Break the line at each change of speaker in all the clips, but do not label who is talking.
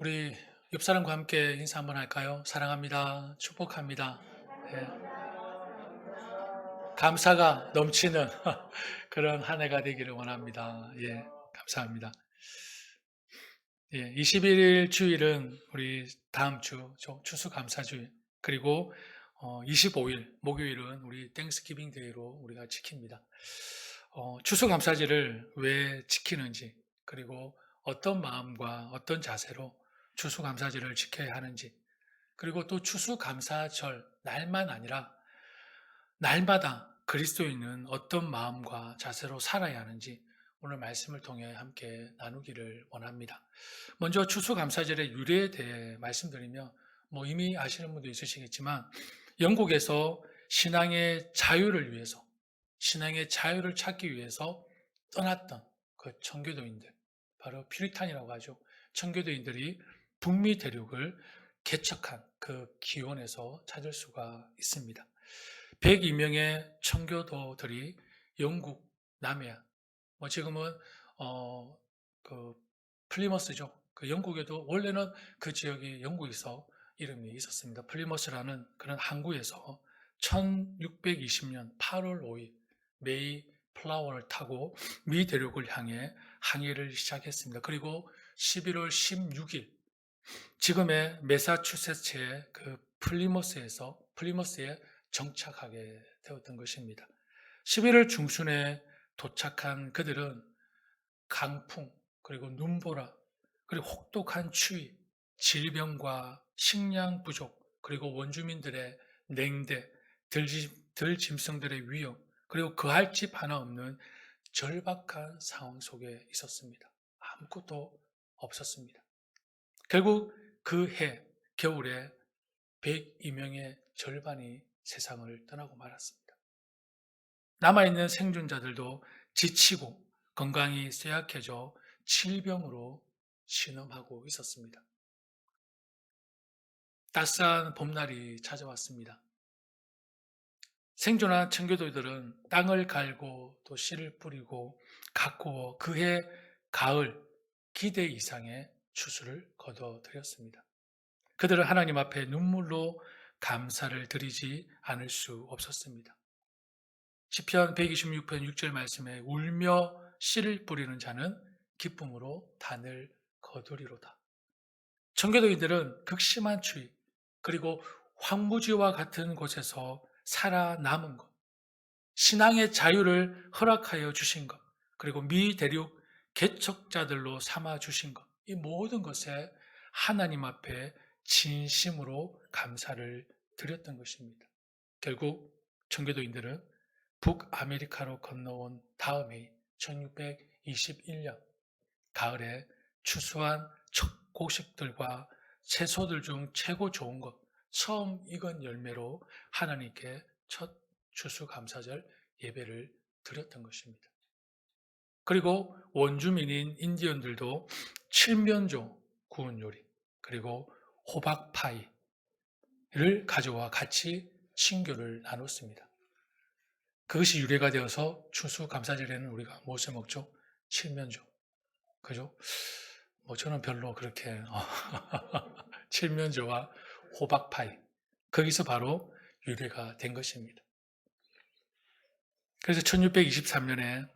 우리 옆 사람과 함께 인사 한번 할까요? 사랑합니다. 축복합니다. 예, 감사가 넘치는 그런 한 해가 되기를 원합니다. 예, 감사합니다. 예, 21일 주일은 우리 다음 주 추수감사주일, 그리고 25일 목요일은 우리 땡스기빙 데이로 우리가 지킵니다. 추수감사절을 왜 지키는지, 그리고 어떤 마음과 어떤 자세로 추수감사절을 지켜야 하는지, 그리고 또 추수감사절 날만 아니라 날마다 그리스도인은 어떤 마음과 자세로 살아야 하는지 오늘 말씀을 통해 함께 나누기를 원합니다. 먼저 추수감사절의 유래에 대해 말씀드리면 이미 아시는 분도 있으시겠지만 영국에서 신앙의 자유를 찾기 위해서 떠났던 그 청교도인들, 바로 퓨리탄이라고 하죠. 청교도인들이 북미 대륙을 개척한 그 기원에서 찾을 수가 있습니다. 102명의 청교도들이 영국 남해안, 지금은 그 플리머스죠. 그 영국에도 원래는 그 지역이 영국에서 이름이 있었습니다. 플리머스라는 그런 항구에서 1620년 8월 5일 메이 플라워를 타고 미 대륙을 향해 항해를 시작했습니다. 그리고 11월 16일 지금의 매사추세츠의 그 플리머스에 정착하게 되었던 것입니다. 11월 중순에 도착한 그들은 강풍, 그리고 눈보라, 그리고 혹독한 추위, 질병과 식량 부족, 그리고 원주민들의 냉대, 들짐승들의 위험, 그리고 그할 집 하나 없는 절박한 상황 속에 있었습니다. 아무것도 없었습니다. 결국 그 해 겨울에 102명의 절반이 세상을 떠나고 말았습니다. 남아있는 생존자들도 지치고 건강이 쇠약해져 질병으로 신음하고 있었습니다. 따스한 봄날이 찾아왔습니다. 생존한 청교도들은 땅을 갈고 또 씨를 뿌리고 가꾸어 그해 가을 기대 이상의 추수를 거둬들였습니다. 그들은 하나님 앞에 눈물로 감사를 드리지 않을 수 없었습니다. 시편 126편 6절 말씀에 울며 씨를 뿌리는 자는 기쁨으로 단을 거두리로다. 청교도인들은 극심한 추위, 그리고 황무지와 같은 곳에서 살아남은 것, 신앙의 자유를 허락하여 주신 것, 그리고 미 대륙 개척자들로 삼아 주신 것, 이 모든 것에 하나님 앞에 진심으로 감사를 드렸던 것입니다. 결국 청교도인들은 북아메리카로 건너온 다음에 1621년 가을에 추수한 첫 곡식들과 채소들 중 최고 좋은 것, 처음 익은 열매로 하나님께 첫 추수감사절 예배를 드렸던 것입니다. 그리고 원주민인 인디언들도 칠면조 구운 요리, 그리고 호박파이를 가져와 같이 친교를 나눴습니다. 그것이 유래가 되어서 추수감사절에는 우리가 무엇을 먹죠? 칠면조. 그죠? 저는 별로 그렇게 칠면조와 호박파이, 거기서 바로 유래가 된 것입니다. 그래서 1623년에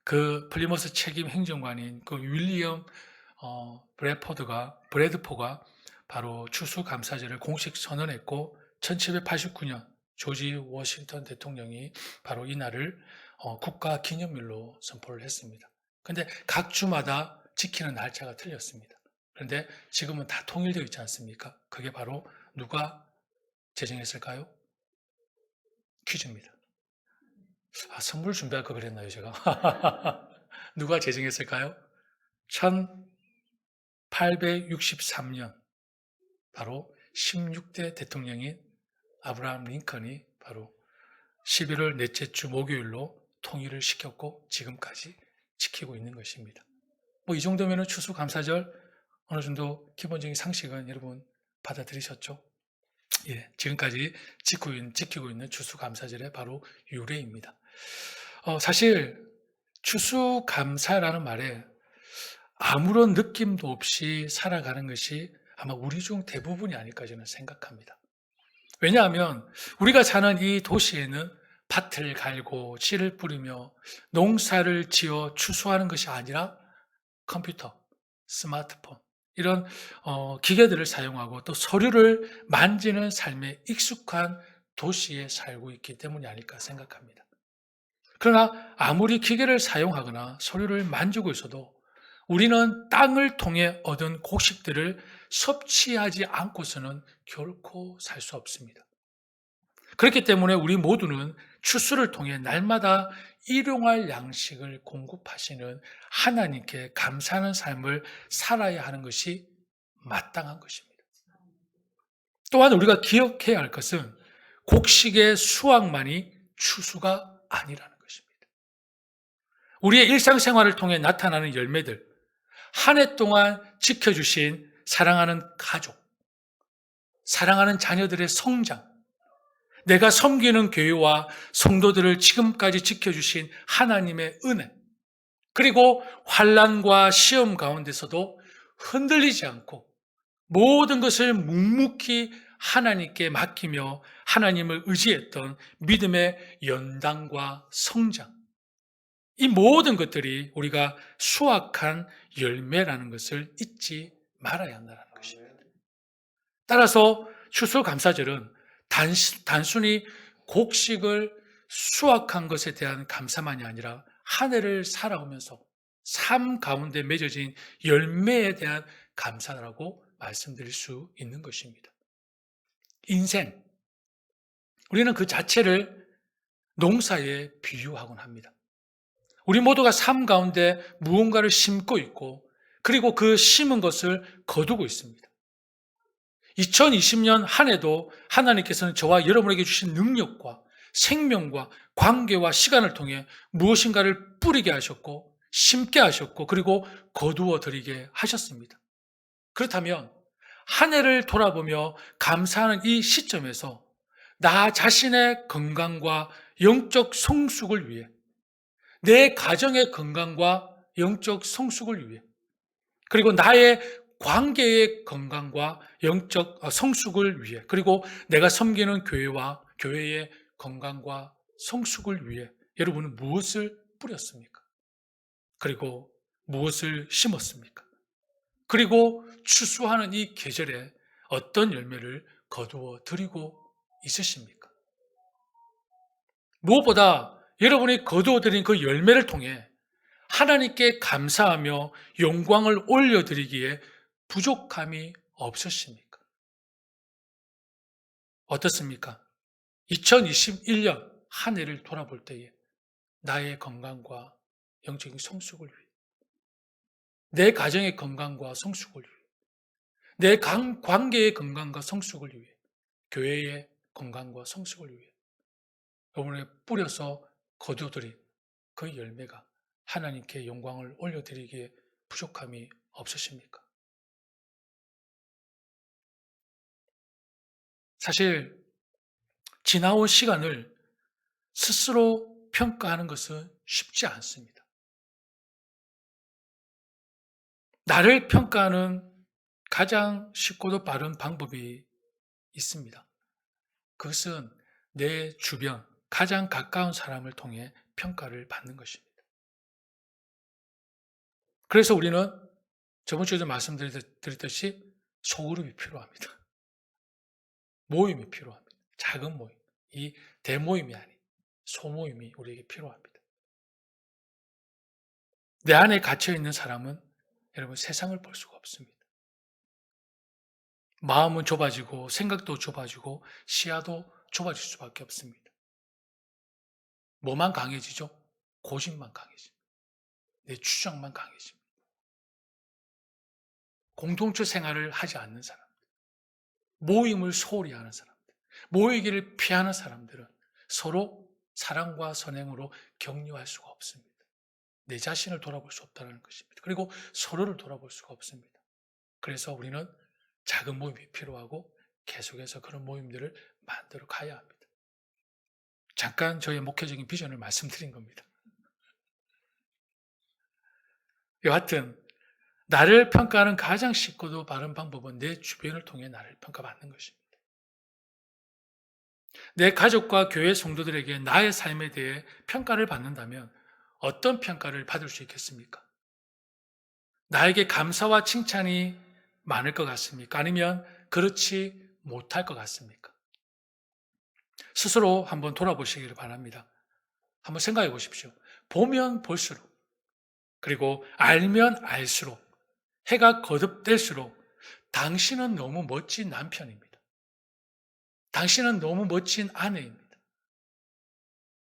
그 플리머스 책임 행정관인 그 윌리엄 브래드포가 바로 추수감사절을 공식 선언했고 1789년 조지 워싱턴 대통령이 바로 이 날을 국가 기념일로 선포를 했습니다. 그런데 각 주마다 지키는 날짜가 틀렸습니다. 그런데 지금은 다 통일되어 있지 않습니까? 그게 바로 누가 제정했을까요? 퀴즈입니다. 선물 준비할 거 그랬나요, 제가? 누가 제정했을까요? 1863년 바로 16대 대통령인 아브라함 링컨이 바로 11월 넷째 주 목요일로 통일을 시켰고 지금까지 지키고 있는 것입니다. 이 정도면 추수감사절 어느 정도 기본적인 상식은 여러분 받아들이셨죠? 예, 지금까지 지키고 있는 추수감사절의 바로 유래입니다. 사실 추수감사라는 말에 아무런 느낌도 없이 살아가는 것이 아마 우리 중 대부분이 아닐까 저는 생각합니다. 왜냐하면 우리가 사는 이 도시에는 밭을 갈고 씨를 뿌리며 농사를 지어 추수하는 것이 아니라 컴퓨터, 스마트폰 이런 기계들을 사용하고 또 서류를 만지는 삶에 익숙한 도시에 살고 있기 때문이 아닐까 생각합니다. 그러나 아무리 기계를 사용하거나 서류를 만지고 있어도 우리는 땅을 통해 얻은 곡식들을 섭취하지 않고서는 결코 살 수 없습니다. 그렇기 때문에 우리 모두는 추수를 통해 날마다 일용할 양식을 공급하시는 하나님께 감사하는 삶을 살아야 하는 것이 마땅한 것입니다. 또한 우리가 기억해야 할 것은 곡식의 수확만이 추수가 아니라는 것입니다. 우리의 일상생활을 통해 나타나는 열매들, 한 해 동안 지켜주신 사랑하는 가족, 사랑하는 자녀들의 성장, 내가 섬기는 교회와 성도들을 지금까지 지켜주신 하나님의 은혜, 그리고 환난과 시험 가운데서도 흔들리지 않고 모든 것을 묵묵히 하나님께 맡기며 하나님을 의지했던 믿음의 연단과 성장, 이 모든 것들이 우리가 수확한 열매라는 것을 잊지 말아야 한다는 것입니다. 따라서 추수감사절은 단순히 곡식을 수확한 것에 대한 감사만이 아니라 한 해를 살아오면서 삶 가운데 맺어진 열매에 대한 감사라고 말씀드릴 수 있는 것입니다. 인생, 우리는 그 자체를 농사에 비유하곤 합니다. 우리 모두가 삶 가운데 무언가를 심고 있고 그리고 그 심은 것을 거두고 있습니다. 2020년 한 해도 하나님께서는 저와 여러분에게 주신 능력과 생명과 관계와 시간을 통해 무엇인가를 뿌리게 하셨고 심게 하셨고 그리고 거두어 드리게 하셨습니다. 그렇다면 한 해를 돌아보며 감사하는 이 시점에서 나 자신의 건강과 영적 성숙을 위해, 내 가정의 건강과 영적 성숙을 위해, 그리고 나의 관계의 건강과 영적 성숙을 위해, 그리고 내가 섬기는 교회와 교회의 건강과 성숙을 위해 여러분은 무엇을 뿌렸습니까? 그리고 무엇을 심었습니까? 그리고 추수하는 이 계절에 어떤 열매를 거두어 드리고 있으십니까? 무엇보다 여러분이 거두어 드린 그 열매를 통해 하나님께 감사하며 영광을 올려드리기에 부족함이 없으십니까? 어떻습니까? 2021년 한 해를 돌아볼 때에 나의 건강과 영적인 성숙을 위해, 내 가정의 건강과 성숙을 위해, 내 관계의 건강과 성숙을 위해, 교회의 건강과 성숙을 위해 여러분의 뿌려서 거두어드린 그 열매가 하나님께 영광을 올려드리기에 부족함이 없으십니까? 사실 지나온 시간을 스스로 평가하는 것은 쉽지 않습니다. 나를 평가하는 가장 쉽고도 빠른 방법이 있습니다. 그것은 내 주변, 가장 가까운 사람을 통해 평가를 받는 것입니다. 그래서 우리는 저번 주에도 말씀드렸듯이 소그룹이 필요합니다. 모임이 필요합니다. 작은 모임. 이 대모임이 아닌 소모임이 우리에게 필요합니다. 내 안에 갇혀있는 사람은 여러분 세상을 볼 수가 없습니다. 마음은 좁아지고 생각도 좁아지고 시야도 좁아질 수밖에 없습니다. 뭐만 강해지죠? 고집만 강해집니다. 내 주장만 강해집니다. 공동체 생활을 하지 않는 사람들, 모임을 소홀히 하는 사람들, 모이기를 피하는 사람들은 서로 사랑과 선행으로 격려할 수가 없습니다. 내 자신을 돌아볼 수 없다는 것입니다. 그리고 서로를 돌아볼 수가 없습니다. 그래서 우리는 작은 모임이 필요하고 계속해서 그런 모임들을 만들어 가야 합니다. 잠깐 저의 목회적인 비전을 말씀드린 겁니다. 여하튼 나를 평가하는 가장 쉽고도 바른 방법은 내 주변을 통해 나를 평가받는 것입니다. 내 가족과 교회 성도들에게 나의 삶에 대해 평가를 받는다면 어떤 평가를 받을 수 있겠습니까? 나에게 감사와 칭찬이 많을 것 같습니까? 아니면 그렇지 못할 것 같습니까? 스스로 한번 돌아보시기를 바랍니다. 한번 생각해 보십시오. 보면 볼수록, 그리고 알면 알수록, 해가 거듭될수록 당신은 너무 멋진 남편입니다. 당신은 너무 멋진 아내입니다.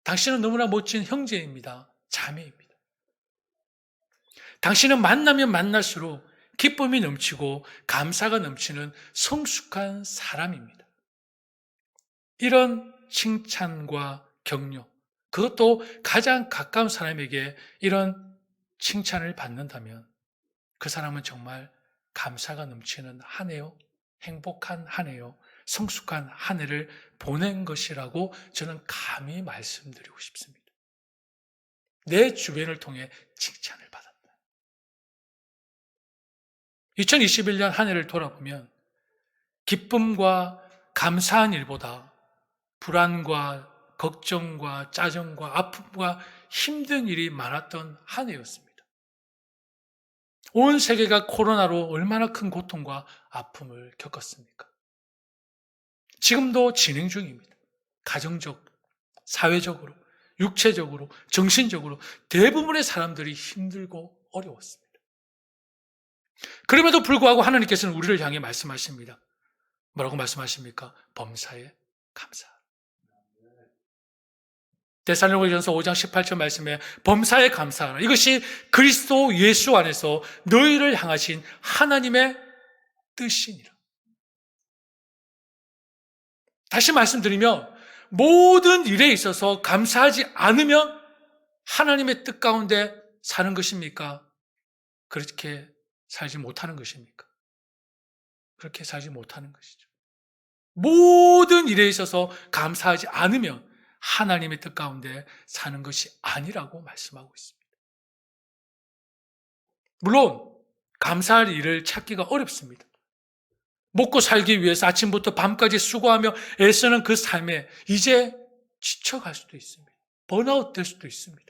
당신은 너무나 멋진 형제입니다. 자매입니다. 당신은 만나면 만날수록 기쁨이 넘치고 감사가 넘치는 성숙한 사람입니다. 이런 칭찬과 격려, 그것도 가장 가까운 사람에게 이런 칭찬을 받는다면 그 사람은 정말 감사가 넘치는 한 해요, 행복한 한 해요, 성숙한 한 해를 보낸 것이라고 저는 감히 말씀드리고 싶습니다. 내 주변을 통해 칭찬을 받았다. 2021년 한 해를 돌아보면 기쁨과 감사한 일보다 불안과 걱정과 짜증과 아픔과 힘든 일이 많았던 한 해였습니다. 온 세계가 코로나로 얼마나 큰 고통과 아픔을 겪었습니까? 지금도 진행 중입니다. 가정적, 사회적으로, 육체적으로, 정신적으로 대부분의 사람들이 힘들고 어려웠습니다. 그럼에도 불구하고 하나님께서는 우리를 향해 말씀하십니다. 뭐라고 말씀하십니까? 범사에 감사. 데살로니가전서 5장 18절 말씀에 범사에 감사하라. 이것이 그리스도 예수 안에서 너희를 향하신 하나님의 뜻이니라. 다시 말씀드리면 모든 일에 있어서 감사하지 않으면 하나님의 뜻 가운데 사는 것입니까? 그렇게 살지 못하는 것입니까? 그렇게 살지 못하는 것이죠. 모든 일에 있어서 감사하지 않으면 하나님의 뜻 가운데 사는 것이 아니라고 말씀하고 있습니다. 물론 감사할 일을 찾기가 어렵습니다. 먹고 살기 위해서 아침부터 밤까지 수고하며 애쓰는 그 삶에 이제 지쳐갈 수도 있습니다. 번아웃 될 수도 있습니다.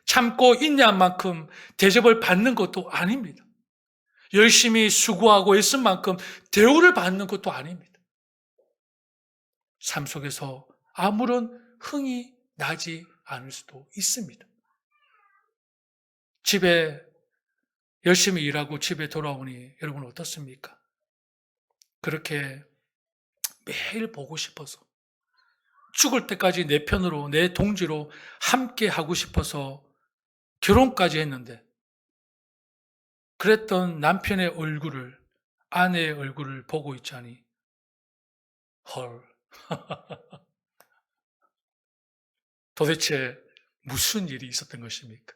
참고 인내한 만큼 대접을 받는 것도 아닙니다. 열심히 수고하고 애쓴 만큼 대우를 받는 것도 아닙니다. 삶 속에서 아무런 흥이 나지 않을 수도 있습니다. 집에 열심히 일하고 집에 돌아오니 여러분 어떻습니까? 그렇게 매일 보고 싶어서 죽을 때까지 내 편으로 내 동지로 함께 하고 싶어서 결혼까지 했는데 그랬던 남편의 얼굴을 아내의 얼굴을 보고 있자니 헐 도대체 무슨 일이 있었던 것입니까?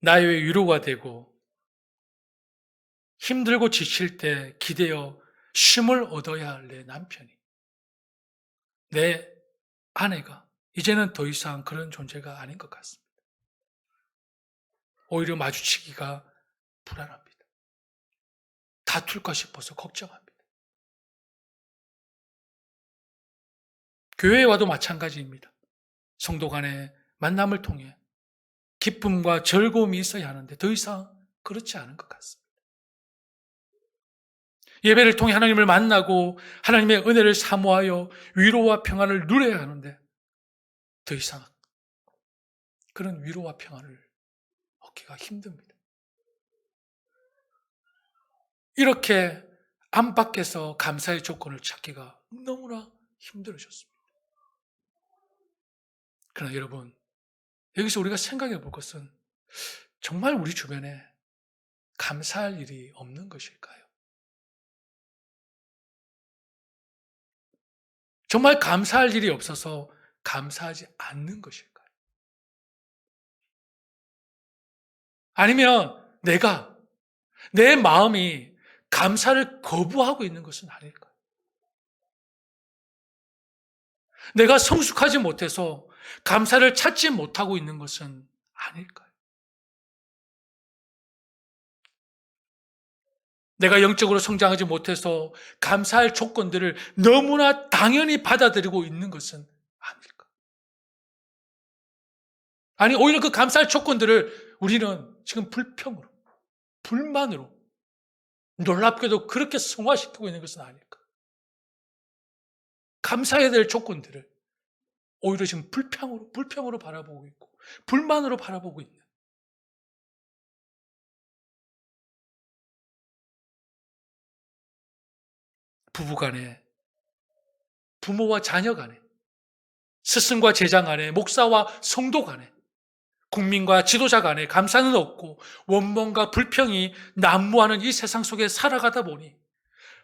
나의 위로가 되고 힘들고 지칠 때 기대어 쉼을 얻어야 할 내 남편이, 내 아내가 이제는 더 이상 그런 존재가 아닌 것 같습니다. 오히려 마주치기가 불안합니다. 다툴까 싶어서 걱정합니다. 교회에 와도 마찬가지입니다. 성도 간의 만남을 통해 기쁨과 즐거움이 있어야 하는데 더 이상 그렇지 않은 것 같습니다. 예배를 통해 하나님을 만나고 하나님의 은혜를 사모하여 위로와 평안을 누려야 하는데 더 이상 그런 위로와 평안을 얻기가 힘듭니다. 이렇게 안팎에서 감사의 조건을 찾기가 너무나 힘들어졌습니다. 그러나 여러분, 여기서 우리가 생각해 볼 것은 정말 우리 주변에 감사할 일이 없는 것일까요? 정말 감사할 일이 없어서 감사하지 않는 것일까요? 아니면 내 마음이 감사를 거부하고 있는 것은 아닐까요? 내가 성숙하지 못해서 감사를 찾지 못하고 있는 것은 아닐까요? 내가 영적으로 성장하지 못해서 감사할 조건들을 너무나 당연히 받아들이고 있는 것은 아닐까? 아니, 오히려 그 감사할 조건들을 우리는 지금 불평으로, 불만으로, 놀랍게도 그렇게 성화시키고 있는 것은 아닐까? 감사해야 될 조건들을 오히려 지금 불평으로 바라보고 있고, 불만으로 바라보고 있는. 부부 간에, 부모와 자녀 간에, 스승과 제자 간에, 목사와 성도 간에, 국민과 지도자 간에 감사는 없고 원망과 불평이 난무하는 이 세상 속에 살아가다 보니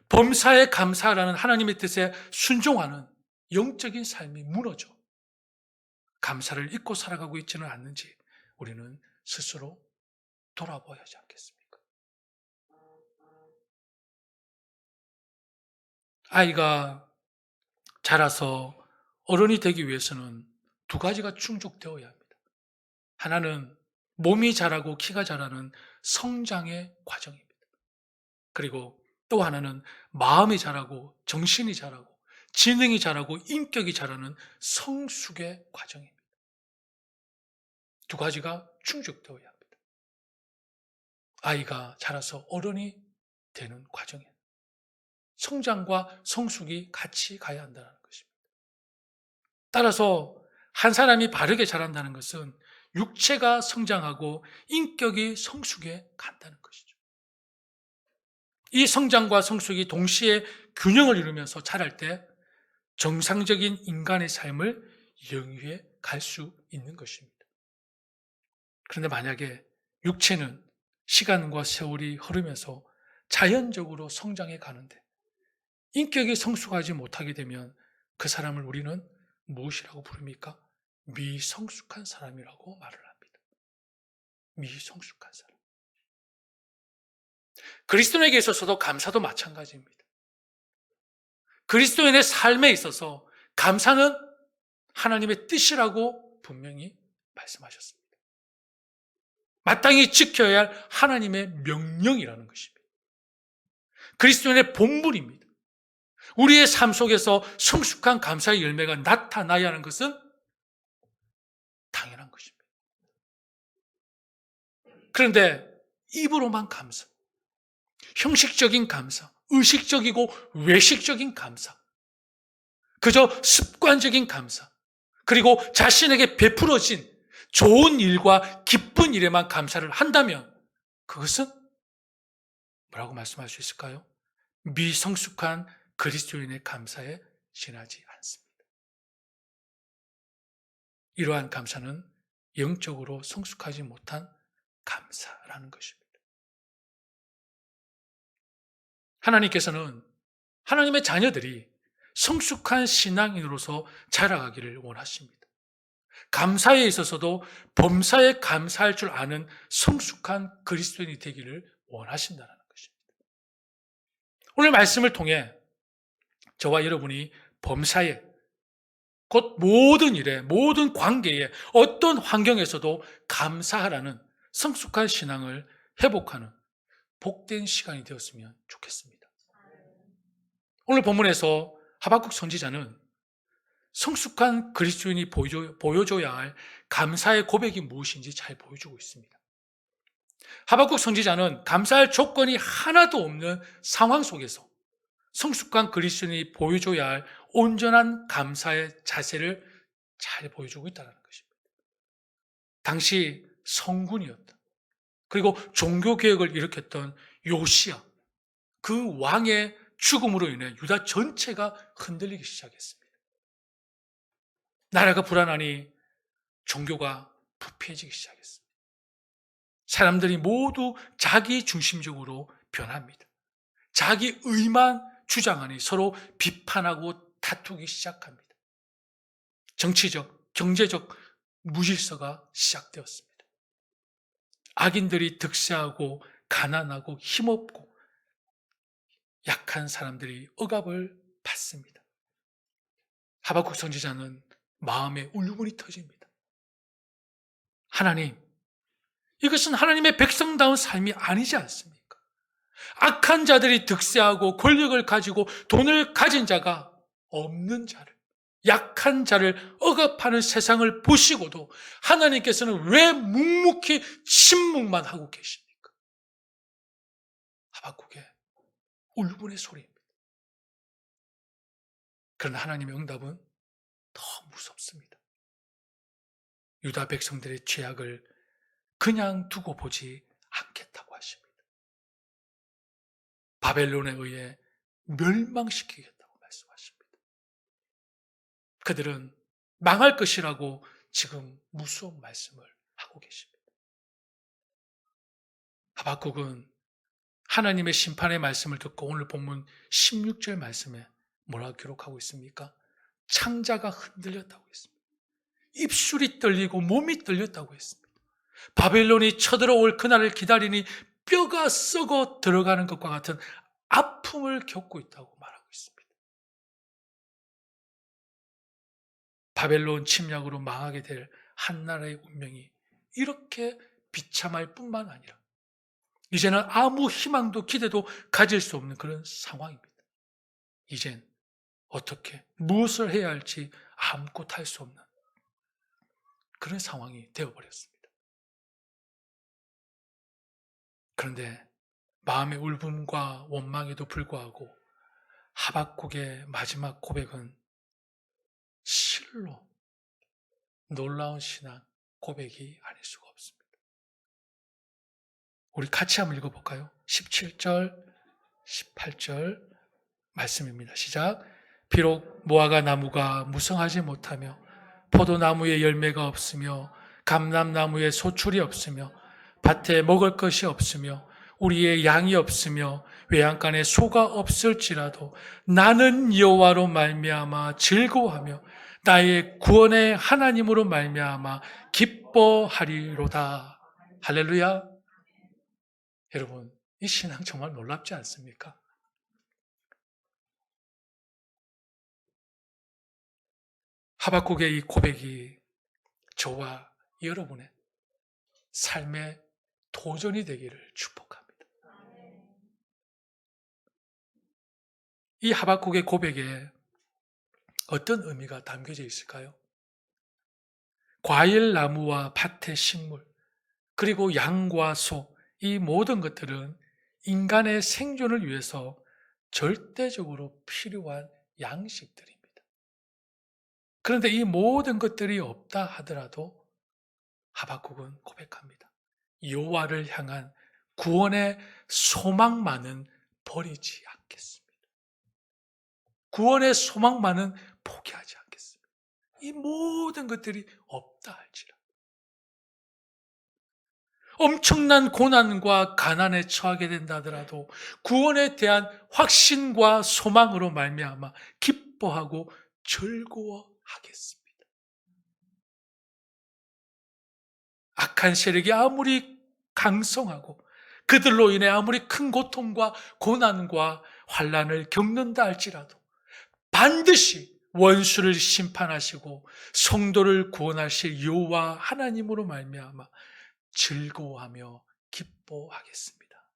범사에 감사라는 하나님의 뜻에 순종하는 영적인 삶이 무너져 감사를 잊고 살아가고 있지는 않는지 우리는 스스로 돌아봐야 하지 않겠습니까? 아이가 자라서 어른이 되기 위해서는 두 가지가 충족되어야 합니다. 하나는 몸이 자라고 키가 자라는 성장의 과정입니다. 그리고 또 하나는 마음이 자라고 정신이 자라고 지능이 자라고 인격이 자라는 성숙의 과정입니다. 두 가지가 충족되어야 합니다. 아이가 자라서 어른이 되는 과정에 성장과 성숙이 같이 가야 한다는 것입니다. 따라서 한 사람이 바르게 자란다는 것은 육체가 성장하고 인격이 성숙에 간다는 것이죠. 이 성장과 성숙이 동시에 균형을 이루면서 자랄 때 정상적인 인간의 삶을 영위해 갈 수 있는 것입니다. 그런데 만약에 육체는 시간과 세월이 흐르면서 자연적으로 성장해 가는데 인격이 성숙하지 못하게 되면 그 사람을 우리는 무엇이라고 부릅니까? 미성숙한 사람이라고 말을 합니다. 미성숙한 사람. 그리스도인에게 있어서도 감사도 마찬가지입니다. 그리스도인의 삶에 있어서 감사는 하나님의 뜻이라고 분명히 말씀하셨습니다. 마땅히 지켜야 할 하나님의 명령이라는 것입니다. 그리스도인의 본분입니다. 우리의 삶 속에서 성숙한 감사의 열매가 나타나야 하는 것은 당연한 것입니다. 그런데 입으로만 감사, 형식적인 감사, 의식적이고 외식적인 감사, 그저 습관적인 감사, 그리고 자신에게 베풀어진 좋은 일과 기쁜 일에만 감사를 한다면 그것은 뭐라고 말씀할 수 있을까요? 미성숙한 그리스도인의 감사에 지나지 않습니다. 이러한 감사는 영적으로 성숙하지 못한 감사라는 것입니다. 하나님께서는 하나님의 자녀들이 성숙한 신앙인으로서 자라가기를 원하십니다. 감사에 있어서도 범사에 감사할 줄 아는 성숙한 그리스도인이 되기를 원하신다는 것입니다. 오늘 말씀을 통해 저와 여러분이 범사에 곧 모든 일에 모든 관계에 어떤 환경에서도 감사하라는 성숙한 신앙을 회복하는 복된 시간이 되었으면 좋겠습니다. 오늘 본문에서 하박국 선지자는 성숙한 그리스도인이 보여줘야 할 감사의 고백이 무엇인지 잘 보여주고 있습니다. 하박국 선지자는 감사할 조건이 하나도 없는 상황 속에서 성숙한 그리스도인이 보여줘야 할 온전한 감사의 자세를 잘 보여주고 있다는 것입니다. 당시 성군이었다. 그리고 종교개혁을 일으켰던 요시야, 그 왕의 죽음으로 인해 유다 전체가 흔들리기 시작했습니다. 나라가 불안하니 종교가 부패해지기 시작했습니다. 사람들이 모두 자기 중심적으로 변합니다. 자기 의만 주장하니 서로 비판하고 다투기 시작합니다. 정치적, 경제적 무질서가 시작되었습니다. 악인들이 득세하고 가난하고 힘없고 약한 사람들이 억압을 받습니다. 하박국 선지자는 마음에 울분이 터집니다. 하나님, 이것은 하나님의 백성다운 삶이 아니지 않습니까? 악한 자들이 득세하고 권력을 가지고 돈을 가진 자가 없는 자를, 약한 자를 억압하는 세상을 보시고도 하나님께서는 왜 묵묵히 침묵만 하고 계십니까? 하박국의 울분의 소리입니다. 그러나 하나님의 응답은 더 무섭습니다. 유다 백성들의 죄악을 그냥 두고 보지 않겠다고 하십니다. 바벨론에 의해 멸망시키겠다고 말씀하십니다. 그들은 망할 것이라고 지금 무서운 말씀을 하고 계십니다. 하박국은 하나님의 심판의 말씀을 듣고 오늘 본문 16절 말씀에 뭐라고 기록하고 있습니까? 창자가 흔들렸다고 했습니다. 입술이 떨리고 몸이 떨렸다고 했습니다. 바벨론이 쳐들어올 그날을 기다리니 뼈가 썩어 들어가는 것과 같은 아픔을 겪고 있다고 말하고 있습니다. 바벨론 침략으로 망하게 될 한 나라의 운명이 이렇게 비참할 뿐만 아니라 이제는 아무 희망도 기대도 가질 수 없는 그런 상황입니다. 이젠 어떻게 무엇을 해야 할지 아무것도 할 수 없는 그런 상황이 되어버렸습니다. 그런데 마음의 울분과 원망에도 불구하고 하박국의 마지막 고백은 실로 놀라운 신앙 고백이 아닐 수가 없습니다. 우리 같이 한번 읽어볼까요? 17절, 18절 말씀입니다. 시작. 비록 무화과 나무가 무성하지 못하며 포도나무에 열매가 없으며 감람나무에 소출이 없으며 밭에 먹을 것이 없으며 우리의 양이 없으며 외양간에 소가 없을지라도 나는 여호와로 말미암아 즐거워하며 나의 구원의 하나님으로 말미암아 기뻐하리로다. 할렐루야. 여러분, 이 신앙 정말 놀랍지 않습니까? 하박국의 이 고백이 저와 여러분의 삶의 도전이 되기를 축복합니다. 이 하박국의 고백에 어떤 의미가 담겨져 있을까요? 과일 나무와 밭의 식물, 그리고 양과 소, 이 모든 것들은 인간의 생존을 위해서 절대적으로 필요한 양식들입니다. 그런데 이 모든 것들이 없다 하더라도 하박국은 고백합니다. 여호와를 향한 구원의 소망만은 버리지 않겠습니다. 구원의 소망만은 포기하지 않겠습니다. 이 모든 것들이 없다 할지라. 엄청난 고난과 가난에 처하게 된다 하더라도 구원에 대한 확신과 소망으로 말미암아 기뻐하고 즐거워하겠습니다. 악한 세력이 아무리 강성하고 그들로 인해 아무리 큰 고통과 고난과 환난을 겪는다 할지라도 반드시 원수를 심판하시고 성도를 구원하실 여호와 하나님으로 말미암아 즐거워하며 기뻐하겠습니다.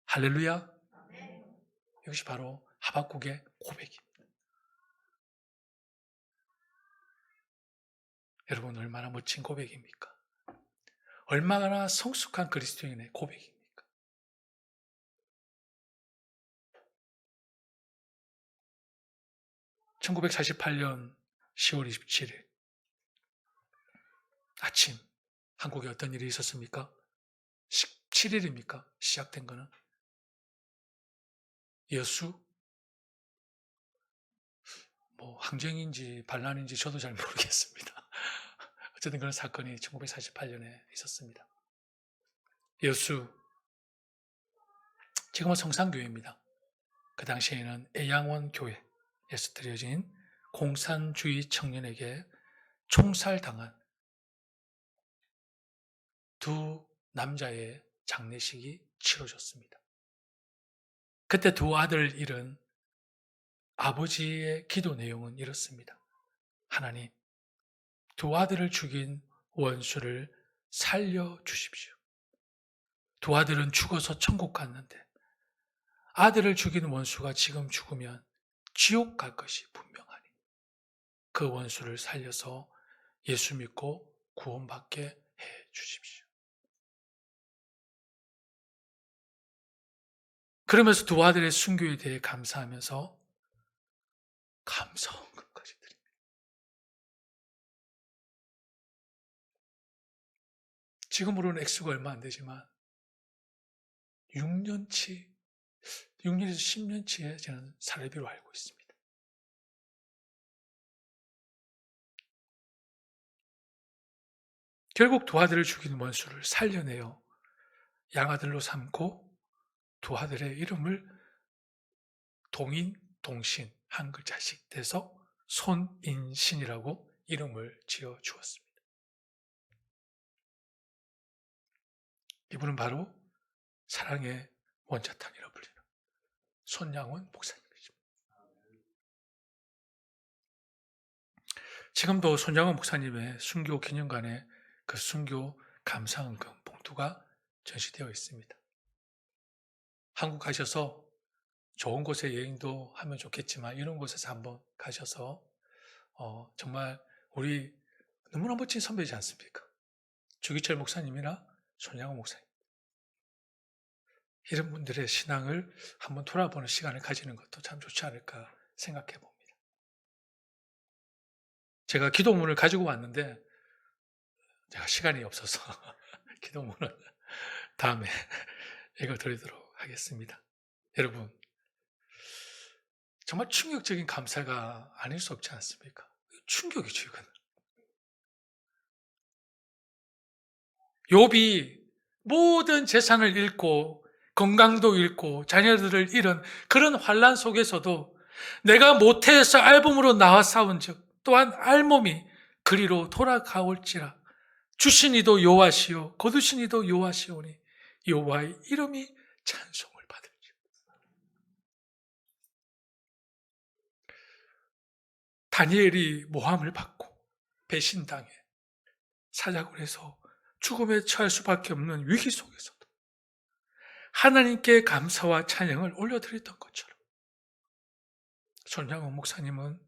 할렐루야. 이것이 바로 하박국의 고백입니다. 여러분, 얼마나 멋진 고백입니까? 얼마나 성숙한 그리스도인의 고백입니까? 1948년 10월 27일 아침 한국에 어떤 일이 있었습니까? 17일입니까? 시작된 거는 여수 항쟁인지 반란인지 저도 잘 모르겠습니다. 어쨌든 그런 사건이 1948년에 있었습니다. 여수, 지금은 성산교회입니다. 그 당시에는 애양원 교회에서 드려진 공산주의 청년에게 총살당한 두 남자의 장례식이 치러졌습니다. 그때 두 아들을 잃은 아버지의 기도 내용은 이렇습니다. 하나님, 두 아들을 죽인 원수를 살려주십시오. 두 아들은 죽어서 천국 갔는데 아들을 죽인 원수가 지금 죽으면 지옥 갈 것이 분명하니 그 원수를 살려서 예수 믿고 구원받게 해 주십시오. 그러면서 두 아들의 순교에 대해 감사하면서 감사원금까지 드립니다. 지금으로는 액수가 얼마 안 되지만 6년치, 6년에서 10년치의 저는 사례비로 알고 있습니다. 결국 두 아들을 죽인 원수를 살려내어 양아들로 삼고 두 아들의 이름을 동인, 동신 한 글자씩 떼서 손인신이라고 이름을 지어 주었습니다. 이분은 바로 사랑의 원자탄이라 불리는 손양원 목사님이십니다. 지금도 손양원 목사님의 순교 기념관에 그 순교 감사헌금 봉투가 전시되어 있습니다. 한국 가셔서 좋은 곳에 여행도 하면 좋겠지만 이런 곳에서 한번 가셔서 정말 우리 너무나 멋진 선배이지 않습니까? 주기철 목사님이나 손양원 목사님, 이런 분들의 신앙을 한번 돌아보는 시간을 가지는 것도 참 좋지 않을까 생각해 봅니다. 제가 기도문을 가지고 왔는데 제가 시간이 없어서 기도문은 다음에 읽어드리도록 하겠습니다. 여러분, 정말 충격적인 감사가 아닐 수 없지 않습니까? 충격이죠, 이거는. 욥이 모든 재산을 잃고 건강도 잃고 자녀들을 잃은 그런 환난 속에서도 내가 모태에서 알몸으로 나와 싸운즉 또한 알몸이 그리로 돌아가올지라 주신 이도 여호와시요 거두신 이도 여호와시오니 여호와의 이름이 찬송을 받을지. 다니엘이 모함을 받고 배신당해 사자굴에서 죽음에 처할 수밖에 없는 위기 속에서도 하나님께 감사와 찬양을 올려드렸던 것처럼 손양원 목사님은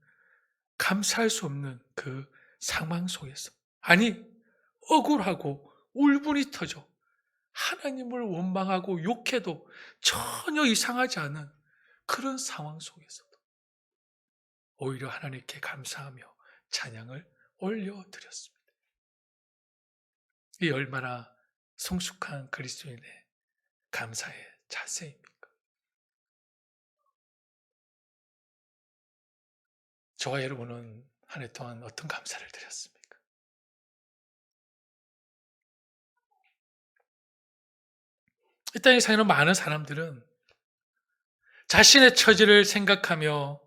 감사할 수 없는 그 상황 속에서, 아니 억울하고 울분이 터져 하나님을 원망하고 욕해도 전혀 이상하지 않은 그런 상황 속에서도 오히려 하나님께 감사하며 찬양을 올려드렸습니다. 이 얼마나 성숙한 그리스도인의 감사의 자세입니까? 저와 여러분은 한 해 동안 어떤 감사를 드렸습니까? 이 땅에 사는 많은 사람들은 자신의 처지를 생각하며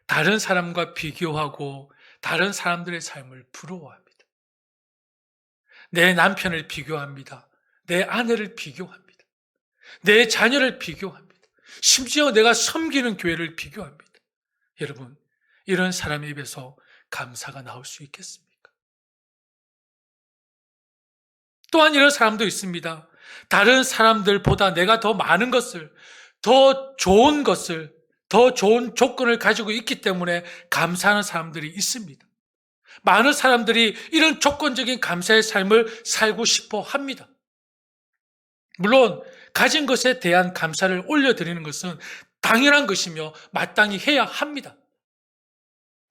다른 사람과 비교하고 다른 사람들의 삶을 부러워합니다. 내 남편을 비교합니다. 내 아내를 비교합니다. 내 자녀를 비교합니다. 심지어 내가 섬기는 교회를 비교합니다. 여러분, 이런 사람의 입에서 감사가 나올 수 있겠습니까? 또한 이런 사람도 있습니다. 다른 사람들보다 내가 더 많은 것을, 더 좋은 것을, 더 좋은 조건을 가지고 있기 때문에 감사하는 사람들이 있습니다. 많은 사람들이 이런 조건적인 감사의 삶을 살고 싶어 합니다. 물론 가진 것에 대한 감사를 올려드리는 것은 당연한 것이며 마땅히 해야 합니다.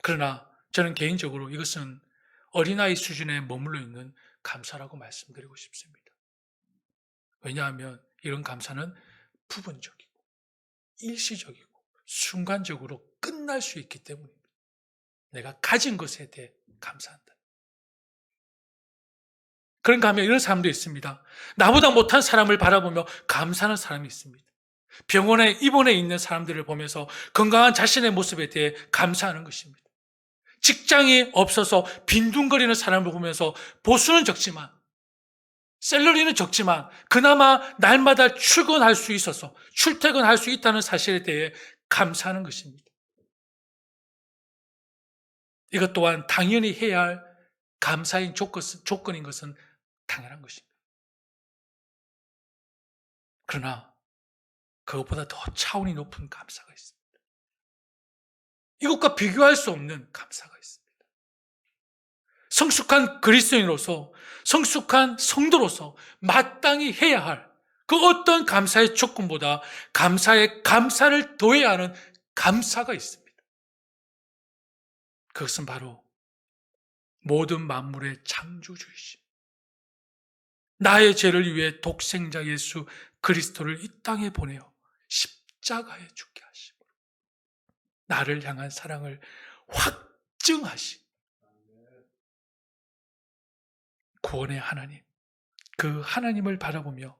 그러나 저는 개인적으로 이것은 어린아이 수준에 머물러 있는 감사라고 말씀드리고 싶습니다. 왜냐하면 이런 감사는 부분적이고 일시적이고 순간적으로 끝날 수 있기 때문입니다. 내가 가진 것에 대해 감사한다. 그런가 하면 이런 사람도 있습니다. 나보다 못한 사람을 바라보며 감사하는 사람이 있습니다. 병원에 입원해 있는 사람들을 보면서 건강한 자신의 모습에 대해 감사하는 것입니다. 직장이 없어서 빈둥거리는 사람을 보면서 보수는 적지만 샐러리는 적지만 그나마 날마다 출근할 수 있어서 출퇴근할 수 있다는 사실에 대해 감사하는 것입니다. 이것 또한 당연히 해야 할 감사인 조건인 것은 당연한 것입니다. 그러나 그것보다 더 차원이 높은 감사가 있습니다. 이것과 비교할 수 없는 감사가 있습니다. 성숙한 그리스도인으로서, 성숙한 성도로서 마땅히 해야 할 그 어떤 감사의 조건보다 감사에 감사를 더해야 하는 감사가 있습니다. 그것은 바로 모든 만물의 창조주이심, 나의 죄를 위해 독생자 예수 그리스도를 이 땅에 보내어 십자가에 죽게 하심으로 나를 향한 사랑을 확증하신 구원의 하나님, 그 하나님을 바라보며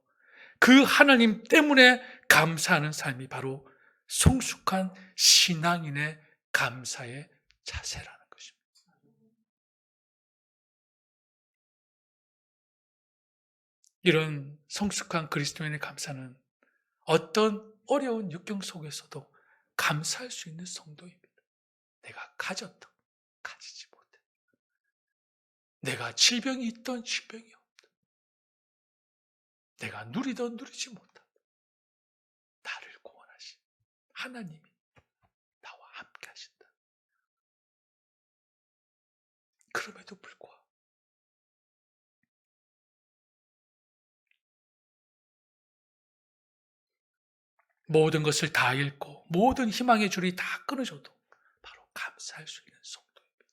그 하나님 때문에 감사하는 삶이 바로 성숙한 신앙인의 감사의 자세라는 것입니다. 이런 성숙한 그리스도인의 감사는 어떤 어려운 역경 속에서도 감사할 수 있는 성도입니다. 내가 가졌던, 가지지 못했던, 내가 질병이 있던 질병이 없던, 내가 누리던 누리지 못한 나를 구원하신 하나님이 나와 함께 하신다. 그럼에도 불구하고 모든 것을 다 잃고 모든 희망의 줄이 다 끊어져도 바로 감사할 수 있는 성도입니다.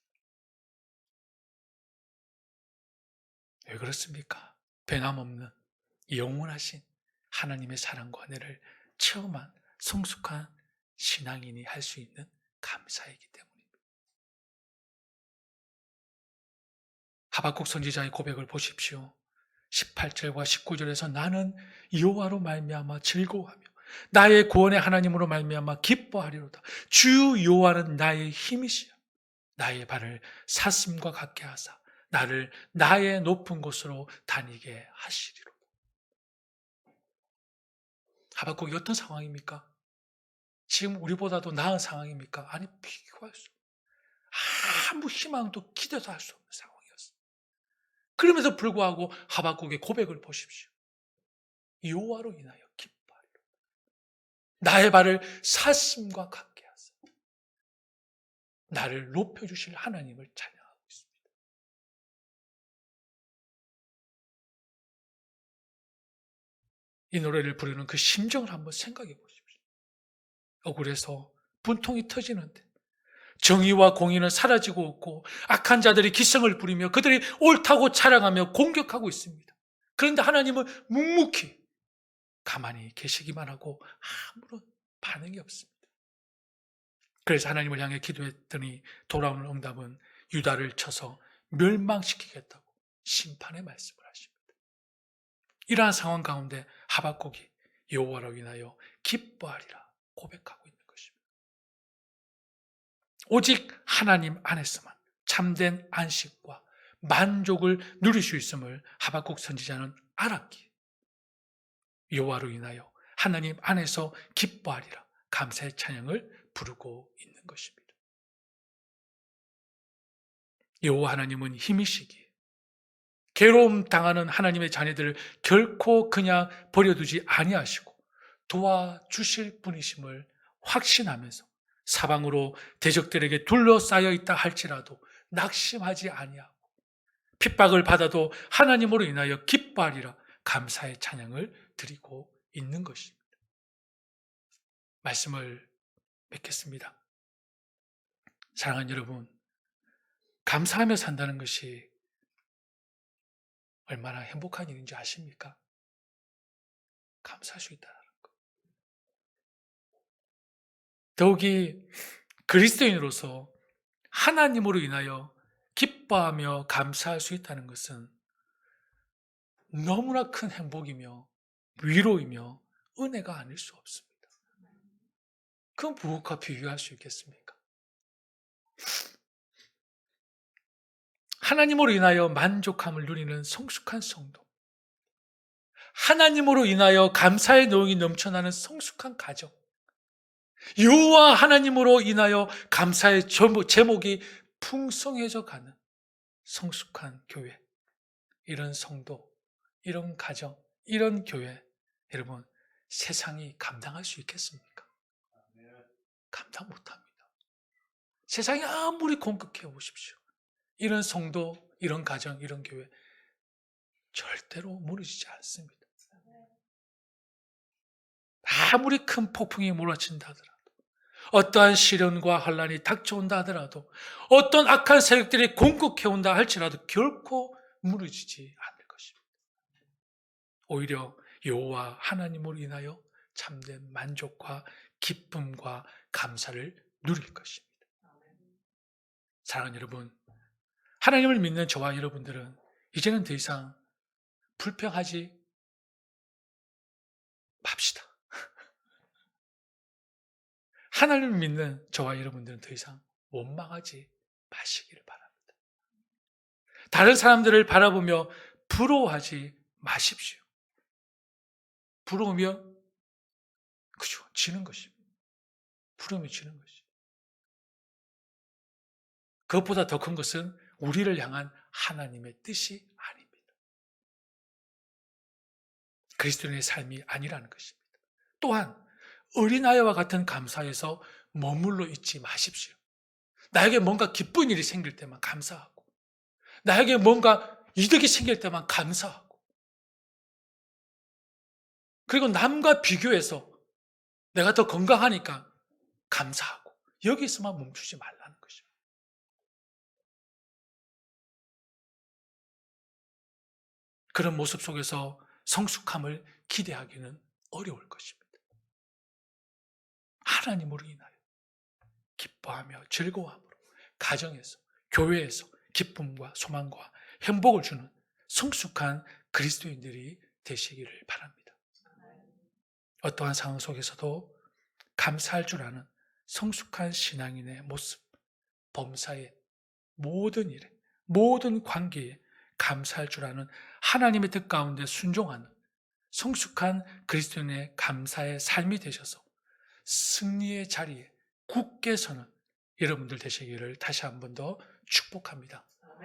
왜 그렇습니까? 변함없는 영원하신 하나님의 사랑과 은혜를 체험한 성숙한 신앙인이 할 수 있는 감사이기 때문입니다. 하박국 선지자의 고백을 보십시오. 18절과 19절에서 나는 여호와로 말미암아 즐거워하며 나의 구원의 하나님으로 말미암아 기뻐하리로다. 주 여호와는 나의 힘이시여 나의 발을 사슴과 같게 하사 나를 나의 높은 곳으로 다니게 하시리로다. 하박국이 어떤 상황입니까? 지금 우리보다도 나은 상황입니까? 아니, 비교할 수 없는, 아무 희망도 기대도 할 수 없는 상황이었어요. 그럼에도 불구하고 하박국의 고백을 보십시오. 여호와로 인하여 기뻐하리로다. 나의 발을 사슴과 같게 하사 나를 높여주실 하나님을 찬양하고 있습니다. 이 노래를 부르는 그 심정을 한번 생각해 보십시오. 억울해서 분통이 터지는데 정의와 공의는 사라지고 없고 악한 자들이 기성을 부리며 그들이 옳다고 자랑하며 공격하고 있습니다. 그런데 하나님은 묵묵히 가만히 계시기만 하고 아무런 반응이 없습니다. 그래서 하나님을 향해 기도했더니 돌아오는 응답은 유다를 쳐서 멸망시키겠다고 심판의 말씀을 하십니다. 이러한 상황 가운데 하박국이 여호와로 인하여 기뻐하리라 고백하고 있는 것입니다. 오직 하나님 안에서만 참된 안식과 만족을 누릴 수 있음을 하박국 선지자는 알았기에 여호와로 인하여 하나님 안에서 기뻐하리라 감사의 찬양을 부르고 있는 것입니다. 여호와 하나님은 힘이시기에 괴로움 당하는 하나님의 자녀들을 결코 그냥 버려두지 아니하시고 도와주실 분이심을 확신하면서 사방으로 대적들에게 둘러싸여 있다 할지라도 낙심하지 아니하고 핍박을 받아도 하나님으로 인하여 기뻐하리라 감사의 찬양을 드리고 있는 것입니다. 말씀을 맺겠습니다. 사랑하는 여러분, 감사하며 산다는 것이 얼마나 행복한 일인지 아십니까? 감사할 수 있다는 것. 더욱이 그리스도인으로서 하나님으로 인하여 기뻐하며 감사할 수 있다는 것은 너무나 큰 행복이며 위로이며 은혜가 아닐 수 없습니다. 그 무엇과 비교할 수 있겠습니까? 하나님으로 인하여 만족함을 누리는 성숙한 성도, 하나님으로 인하여 감사의 노용이 넘쳐나는 성숙한 가정, 여호와 하나님으로 인하여 감사의 제목이 풍성해져 가는 성숙한 교회, 이런 성도, 이런 가정, 이런 교회, 여러분 세상이 감당할 수 있겠습니까? 감당 못합니다. 세상이 아무리 공격해 보십시오. 이런 성도, 이런 가정, 이런 교회 절대로 무너지지 않습니다. 아무리 큰 폭풍이 몰아친다 하더라도, 어떠한 시련과 환란이 닥쳐온다 하더라도, 어떤 악한 세력들이 공격해온다 할지라도 결코 무너지지 않을 것입니다. 오히려 여호와 하나님으로 인하여 참된 만족과 기쁨과 감사를 누릴 것입니다. 사랑하는 여러분, 하나님을 믿는 저와 여러분들은 이제는 더 이상 불평하지 맙시다. 하나님을 믿는 저와 여러분들은 더 이상 원망하지 마시기를 바랍니다. 다른 사람들을 바라보며 부러워하지 마십시오. 부러우면 그죠, 지는 것입니다. 부러우면 지는 것입니다. 그것보다 더 큰 것은 우리를 향한 하나님의 뜻이 아닙니다. 그리스도인의 삶이 아니라는 것입니다. 또한 어린아이와 같은 감사에서 머물러 있지 마십시오. 나에게 뭔가 기쁜 일이 생길 때만 감사하고, 나에게 뭔가 이득이 생길 때만 감사하고, 그리고 남과 비교해서 내가 더 건강하니까 감사하고, 여기서만 멈추지 말라는 것입니다. 그런 모습 속에서 성숙함을 기대하기는 어려울 것입니다. 하나님으로 인하여 기뻐하며 즐거워함으로 가정에서, 교회에서 기쁨과 소망과 행복을 주는 성숙한 그리스도인들이 되시기를 바랍니다. 어떠한 상황 속에서도 감사할 줄 아는 성숙한 신앙인의 모습, 범사의 모든 일에, 모든 관계에 감사할 줄 아는 하나님의 뜻 가운데 순종하는 성숙한 그리스도인의 감사의 삶이 되셔서 승리의 자리에 굳게 서는 여러분들 되시기를 다시 한 번 더 축복합니다.